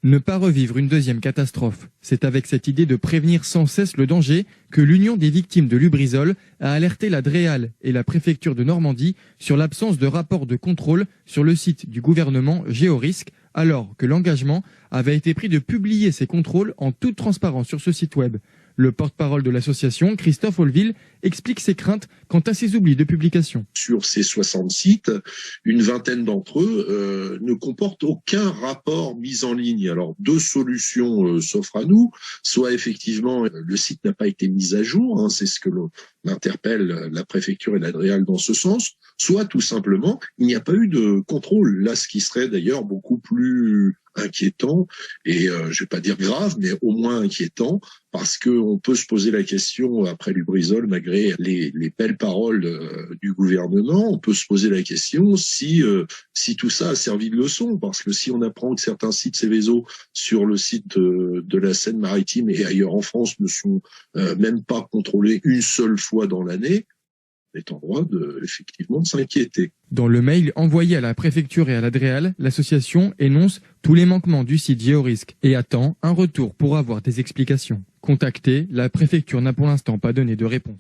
Ne pas revivre une deuxième catastrophe. C'est avec cette idée de prévenir sans cesse le danger que l'Union des victimes de Lubrizol a alerté la DREAL et la préfecture de Normandie sur l'absence de rapport de contrôle sur le site du gouvernement Géorisque, alors que l'engagement avait été pris de publier ces contrôles en toute transparence sur ce site web. Le porte-parole de l'association, Christophe Olville, explique ses craintes quant à ces oublis de publication. Sur ces 60 sites, une vingtaine d'entre eux ne comportent aucun rapport mis en ligne. Alors, deux solutions s'offrent à nous. Soit effectivement, le site n'a pas été mis à jour, c'est ce que l'on interpelle la préfecture et la DREAL dans ce sens. Soit tout simplement, il n'y a pas eu de contrôle. Là, ce qui serait d'ailleurs beaucoup plus inquiétant et je vais pas dire grave, mais au moins inquiétant, parce qu'on peut se poser la question après Lubrizol, malgré les belles paroles du gouvernement, on peut se poser la question si tout ça a servi de leçon, parce que si on apprend que certains sites Seveso sur le site de la Seine-Maritime et ailleurs en France ne sont même pas contrôlés une seule fois dans l'année, est en droit effectivement de s'inquiéter. Dans le mail envoyé à la préfecture et à la DREAL, l'association énonce tous les manquements du site Géorisque et attend un retour pour avoir des explications. Contactée, la préfecture n'a pour l'instant pas donné de réponse.